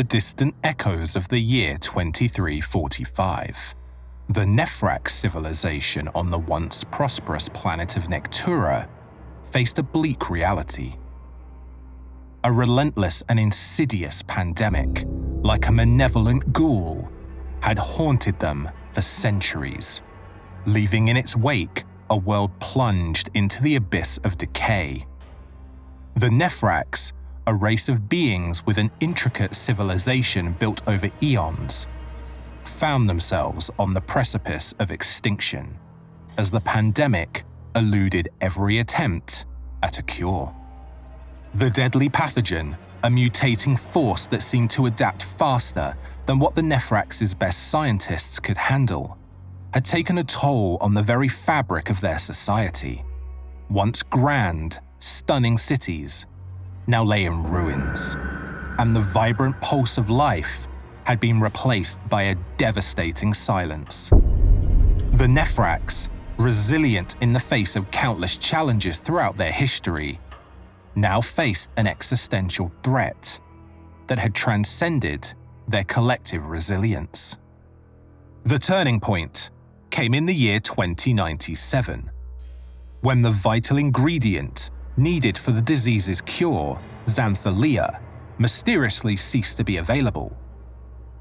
the distant echoes of the year 2345. The Nefrax civilization on the once prosperous planet of Nectura faced a bleak reality. A relentless and insidious pandemic, like a malevolent ghoul, had haunted them for centuries, leaving in its wake a world plunged into the abyss of decay. The Nefrax, a race of beings with an intricate civilization built over eons, found themselves on the precipice of extinction as the pandemic eluded every attempt at a cure. The deadly pathogen, a mutating force that seemed to adapt faster than what the Nefrax's best scientists could handle, had taken a toll on the very fabric of their society. Once grand, stunning cities now lay in ruins, and the vibrant pulse of life had been replaced by a devastating silence. The Nefrax, resilient in the face of countless challenges throughout their history, now faced an existential threat that had transcended their collective resilience. The turning point came in the year 2097, when the vital ingredient needed for the disease's cure, xanthalia, mysteriously ceased to be available.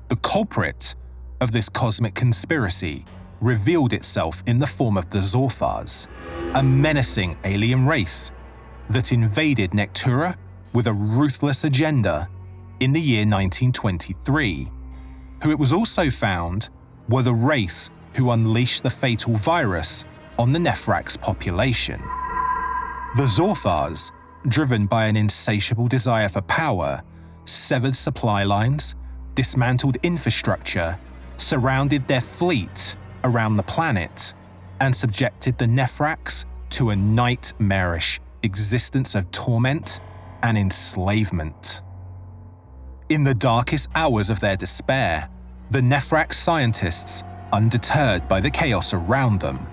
The culprit of this cosmic conspiracy revealed itself in the form of the Zorthars, a menacing alien race that invaded Nectura with a ruthless agenda in the year 1923, who it was also found were the race who unleashed the fatal virus on the Nefrax population. The Zorthars, driven by an insatiable desire for power, severed supply lines, dismantled infrastructure, surrounded their fleet around the planet, and subjected the Nefrax to a nightmarish existence of torment and enslavement. In the darkest hours of their despair, the Nefrax scientists, undeterred by the chaos around them,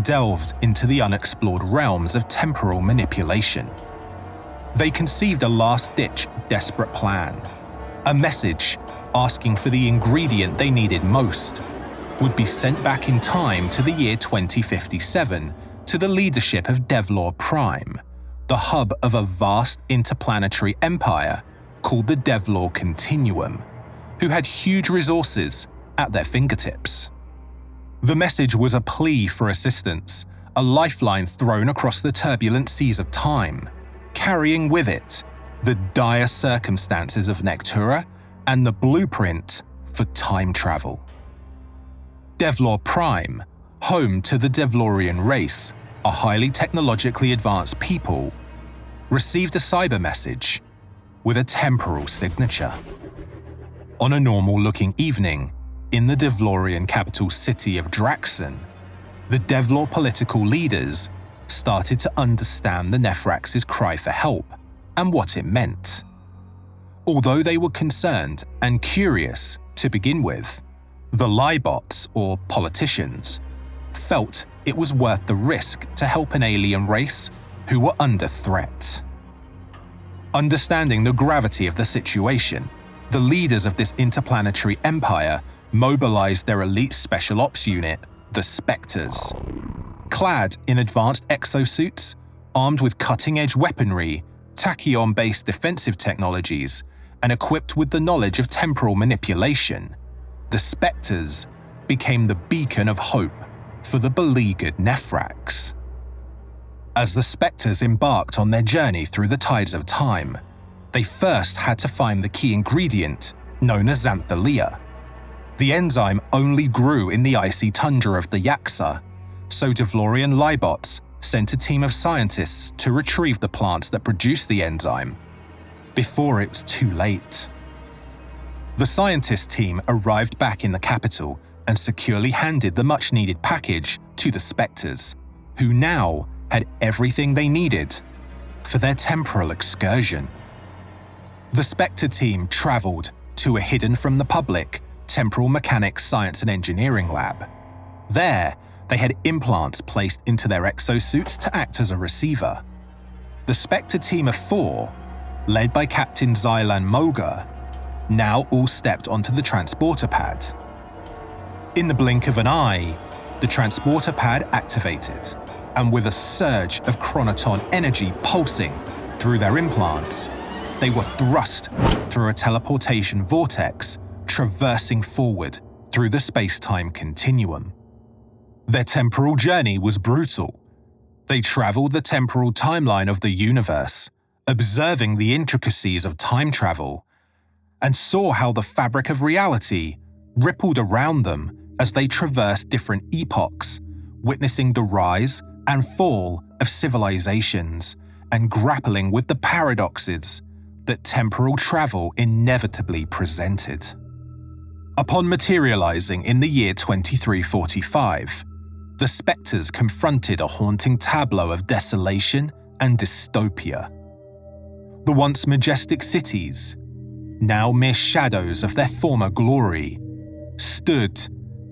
delved into the unexplored realms of temporal manipulation. They conceived a last-ditch, desperate plan. A message asking for the ingredient they needed most would be sent back in time to the year 2057 to the leadership of Devlor Prime, the hub of a vast interplanetary empire called the Devlor Continuum, who had huge resources at their fingertips. The message was a plea for assistance, a lifeline thrown across the turbulent seas of time, carrying with it the dire circumstances of Nectura and the blueprint for time travel. Devlor Prime, home to the Devlorian race, a highly technologically advanced people, received a cyber message with a temporal signature. On a normal-looking evening, in the Devlorian capital city of Draxon, the Devlor political leaders started to understand the Nefrax's cry for help and what it meant. Although they were concerned and curious to begin with, the Liebots, or politicians, felt it was worth the risk to help an alien race who were under threat. Understanding the gravity of the situation, the leaders of this interplanetary empire mobilized their elite special ops unit, the Spectres. Clad in advanced exosuits, armed with cutting-edge weaponry, tachyon-based defensive technologies, and equipped with the knowledge of temporal manipulation, the Spectres became the beacon of hope for the beleaguered Nefrax. As the Spectres embarked on their journey through the tides of time, they first had to find the key ingredient, known as xanthalia. The enzyme only grew in the icy tundra of the Yaxar, so Devlorian Liebots sent a team of scientists to retrieve the plants that produced the enzyme, before it was too late. The scientist team arrived back in the capital and securely handed the much-needed package to the Spectres, who now had everything they needed for their temporal excursion. The Spectre team traveled to a hidden from the public Temporal Mechanics Science and Engineering lab. There, they had implants placed into their exosuits to act as a receiver. The Spectre team of 4, led by Captain Xylan Moga, now all stepped onto the transporter pad. In the blink of an eye, the transporter pad activated, and with a surge of chronoton energy pulsing through their implants, they were thrust through a teleportation vortex, traversing forward through the space-time continuum. Their temporal journey was brutal. They traveled the temporal timeline of the universe, observing the intricacies of time travel, and saw how the fabric of reality rippled around them as they traversed different epochs, witnessing the rise and fall of civilizations and grappling with the paradoxes that temporal travel inevitably presented. Upon materializing in the year 2345, the spectres confronted a haunting tableau of desolation and dystopia. The once majestic cities, now mere shadows of their former glory, stood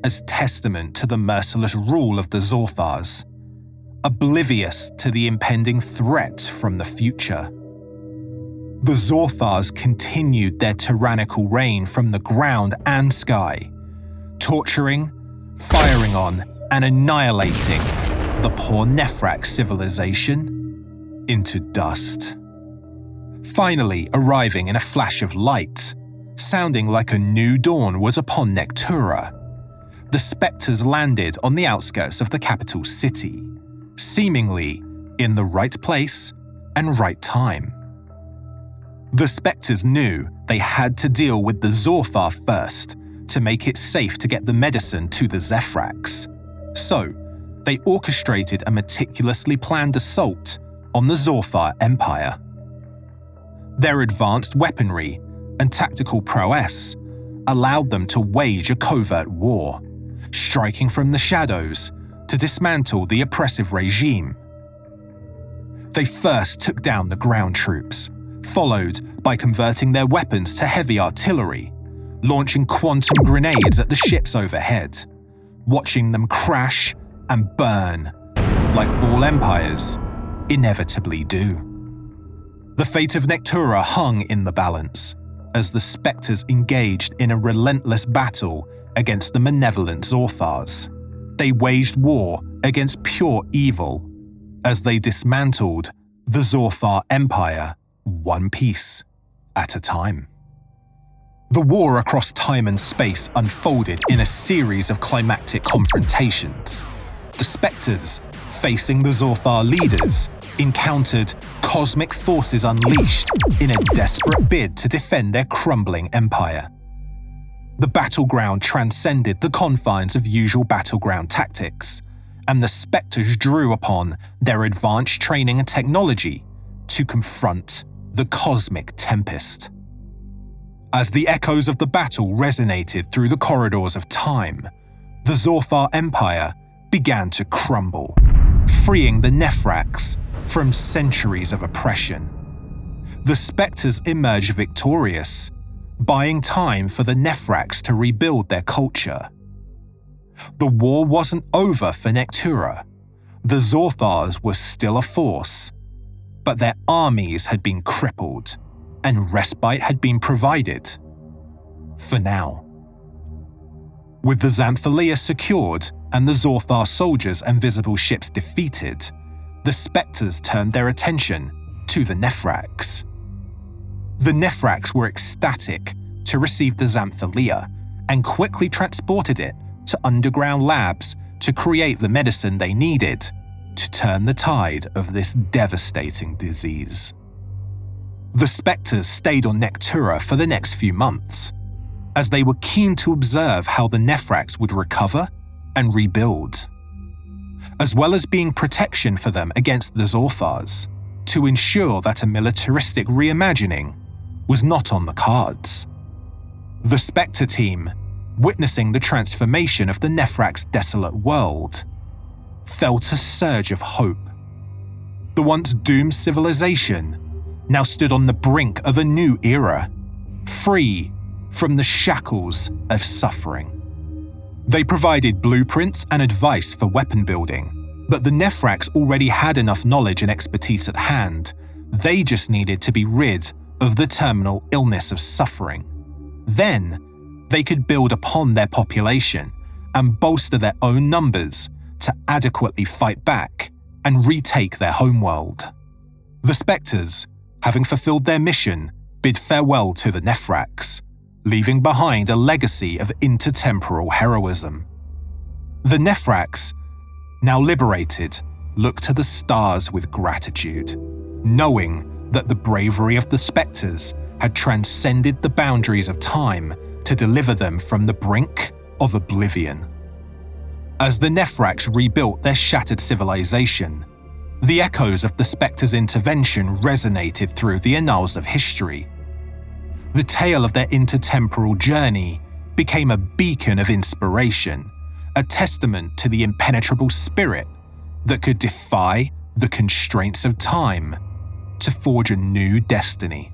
as testament to the merciless rule of the Zorthars, oblivious to the impending threat from the future. The Zorthars continued their tyrannical reign from the ground and sky, torturing, firing on, and annihilating the poor Nefrax civilization into dust. Finally arriving in a flash of light, sounding like a new dawn was upon Nectura, the spectres landed on the outskirts of the capital city, seemingly in the right place and right time. The spectres knew they had to deal with the Zorthar first to make it safe to get the medicine to the Nefrax. So, they orchestrated a meticulously planned assault on the Zorthar Empire. Their advanced weaponry and tactical prowess allowed them to wage a covert war, striking from the shadows to dismantle the oppressive regime. They first took down the ground troops, followed by converting their weapons to heavy artillery, launching quantum grenades at the ships overhead, watching them crash and burn, like all empires inevitably do. The fate of Nectura hung in the balance, as the spectres engaged in a relentless battle against the malevolent Zorthars. They waged war against pure evil, as they dismantled the Zorthar Empire one piece at a time. The war across time and space unfolded in a series of climactic confrontations. The spectres, facing the Zorthar leaders, encountered cosmic forces unleashed in a desperate bid to defend their crumbling empire. The battleground transcended the confines of usual battleground tactics, and the spectres drew upon their advanced training and technology to confront the cosmic tempest. As the echoes of the battle resonated through the corridors of time, the Zorthar Empire began to crumble, freeing the Nefrax from centuries of oppression. The spectres emerged victorious, buying time for the Nefrax to rebuild their culture. The war wasn't over for Nectura. The Zorthars were still a force, but their armies had been crippled, and respite had been provided. For now. With the Xanthalia secured and the Zorthar soldiers and visible ships defeated, the spectres turned their attention to the Nefrax. The Nefrax were ecstatic to receive the Xanthalia and quickly transported it to underground labs to create the medicine they needed to turn the tide of this devastating disease. The spectres stayed on Nectura for the next few months, as they were keen to observe how the Nefrax would recover and rebuild, as well as being protection for them against the Zorthars, to ensure that a militaristic reimagining was not on the cards. The Spectre team, witnessing the transformation of the Nefrax desolate world, felt a surge of hope. The once doomed civilization now stood on the brink of a new era, free from the shackles of suffering. They provided blueprints and advice for weapon building, but the Nefrax already had enough knowledge and expertise at hand. They just needed to be rid of the terminal illness of suffering. Then, they could build upon their population and bolster their own numbers to adequately fight back and retake their homeworld. The Spectres, having fulfilled their mission, bid farewell to the Nefrax, leaving behind a legacy of intertemporal heroism. The Nefrax, now liberated, looked to the stars with gratitude, knowing that the bravery of the Spectres had transcended the boundaries of time to deliver them from the brink of oblivion. As the Nefrax rebuilt their shattered civilization, the echoes of the Spectres' intervention resonated through the annals of history. The tale of their intertemporal journey became a beacon of inspiration, a testament to the impenetrable spirit that could defy the constraints of time to forge a new destiny.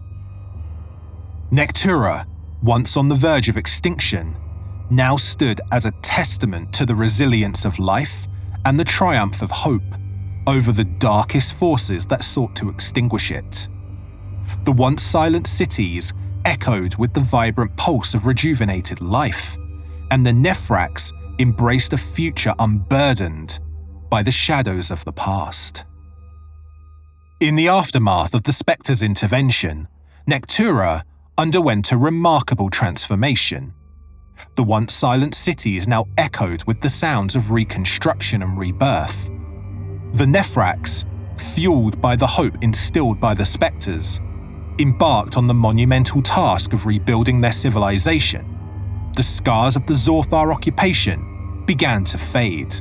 Nectura, once on the verge of extinction, now stood as a testament to the resilience of life and the triumph of hope over the darkest forces that sought to extinguish it. The once silent cities echoed with the vibrant pulse of rejuvenated life, and the Nefrax embraced a future unburdened by the shadows of the past. In the aftermath of the Spectres' intervention, Nectura underwent a remarkable transformation. The once silent cities now echoed with the sounds of reconstruction and rebirth. The Nefrax, fueled by the hope instilled by the Spectres, embarked on the monumental task of rebuilding their civilization. The scars of the Zorthar occupation began to fade,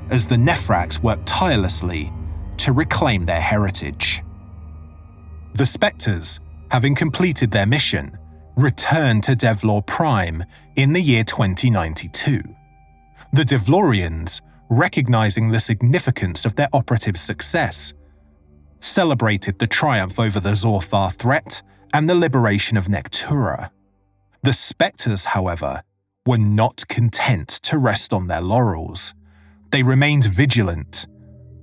as the Nefrax worked tirelessly to reclaim their heritage. The Spectres, having completed their mission, returned to Devlor Prime in the year 2092. The Devlorians, recognizing the significance of their operative's success, celebrated the triumph over the Zorthar threat and the liberation of Nectura. The Spectres, however, were not content to rest on their laurels. They remained vigilant,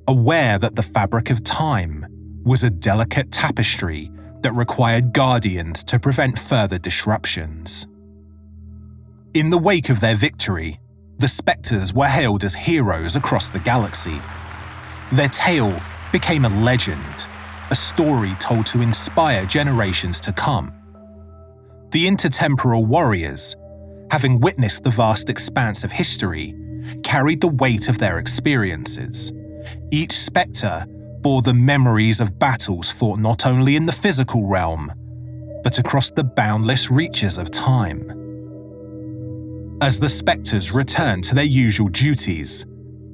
aware that the fabric of time was a delicate tapestry that required guardians to prevent further disruptions. In the wake of their victory, the Spectres were hailed as heroes across the galaxy. Their tale became a legend, a story told to inspire generations to come. The intertemporal warriors, having witnessed the vast expanse of history, carried the weight of their experiences. Each Spectre bore the memories of battles fought not only in the physical realm, but across the boundless reaches of time. As the Spectres returned to their usual duties,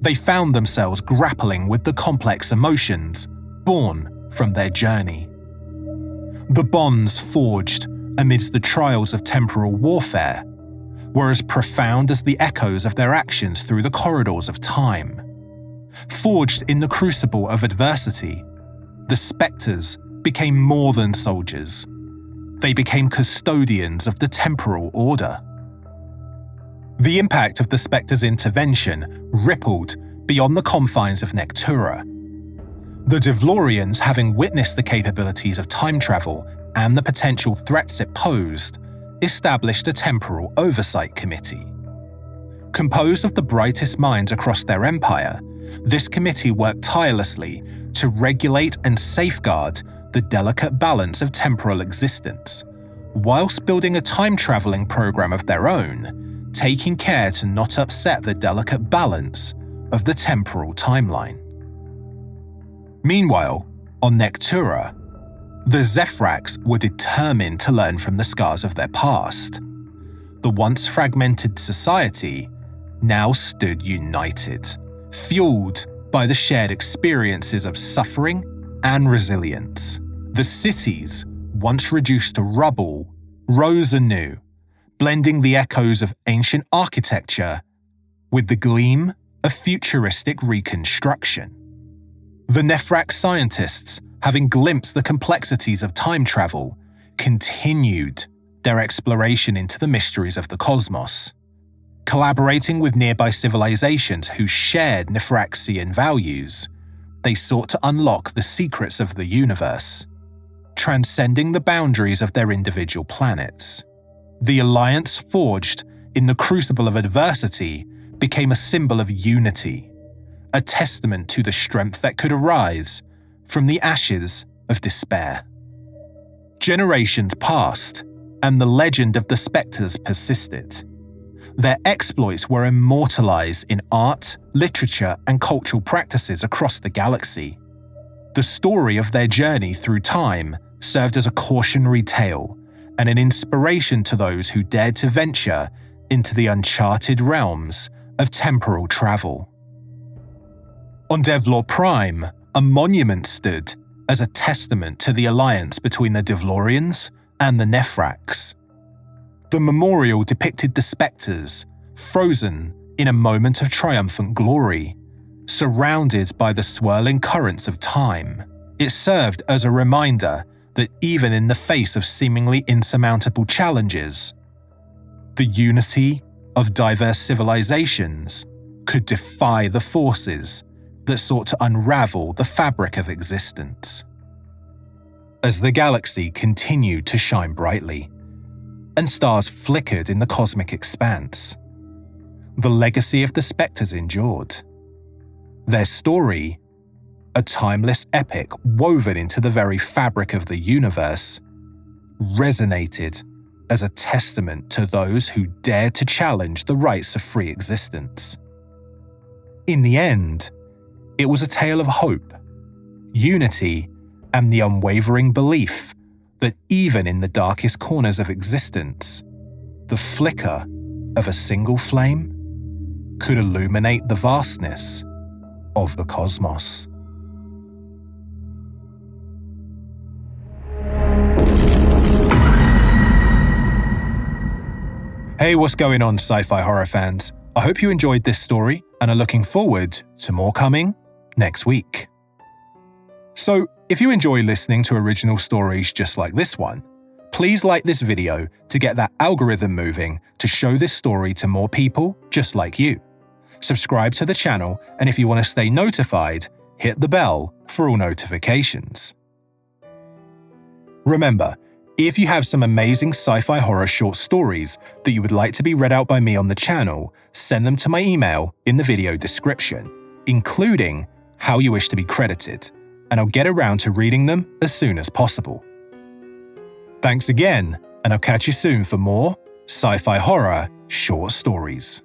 they found themselves grappling with the complex emotions born from their journey. The bonds forged amidst the trials of temporal warfare were as profound as the echoes of their actions through the corridors of time. Forged in the crucible of adversity, the Spectres became more than soldiers. They became custodians of the temporal order. The impact of the Spectres' intervention rippled beyond the confines of Nectura. The Devlorians, having witnessed the capabilities of time travel and the potential threats it posed, established a temporal oversight committee. Composed of the brightest minds across their empire, this committee worked tirelessly to regulate and safeguard the delicate balance of temporal existence, whilst building a time-traveling program of their own, taking care to not upset the delicate balance of the temporal timeline. Meanwhile, on Nectura, the Nefrax were determined to learn from the scars of their past. The once fragmented society now stood united, fueled by the shared experiences of suffering and resilience. The cities, once reduced to rubble, rose anew, blending the echoes of ancient architecture with the gleam of futuristic reconstruction. The Nefrax scientists, having glimpsed the complexities of time travel, continued their exploration into the mysteries of the cosmos. Collaborating with nearby civilizations who shared Nefraxian values, they sought to unlock the secrets of the universe, transcending the boundaries of their individual planets. The alliance forged in the crucible of adversity became a symbol of unity, a testament to the strength that could arise from the ashes of despair. Generations passed, and the legend of the Spectres persisted. Their exploits were immortalized in art, literature, and cultural practices across the galaxy. The story of their journey through time served as a cautionary tale and an inspiration to those who dared to venture into the uncharted realms of temporal travel. On Devlor Prime, a monument stood as a testament to the alliance between the Devlorians and the Nefrax. The memorial depicted the Spectres, frozen in a moment of triumphant glory, surrounded by the swirling currents of time. It served as a reminder that even in the face of seemingly insurmountable challenges, the unity of diverse civilizations could defy the forces that sought to unravel the fabric of existence. As the galaxy continued to shine brightly, and stars flickered in the cosmic expanse, the legacy of the Spectres endured. Their story, a timeless epic woven into the very fabric of the universe, resonated as a testament to those who dared to challenge the rights of free existence. In the end, it was a tale of hope, unity, and the unwavering belief that even in the darkest corners of existence, the flicker of a single flame could illuminate the vastness of the cosmos. Hey, what's going on, sci-fi horror fans? I hope you enjoyed this story and are looking forward to more coming next week. So, if you enjoy listening to original stories just like this one, please like this video to get that algorithm moving to show this story to more people just like you. Subscribe to the channel, and if you want to stay notified, hit the bell for all notifications. Remember, if you have some amazing sci-fi horror short stories that you would like to be read out by me on the channel, send them to my email in the video description, including how you wish to be credited, and I'll get around to reading them as soon as possible. Thanks again, and I'll catch you soon for more sci-fi horror short stories.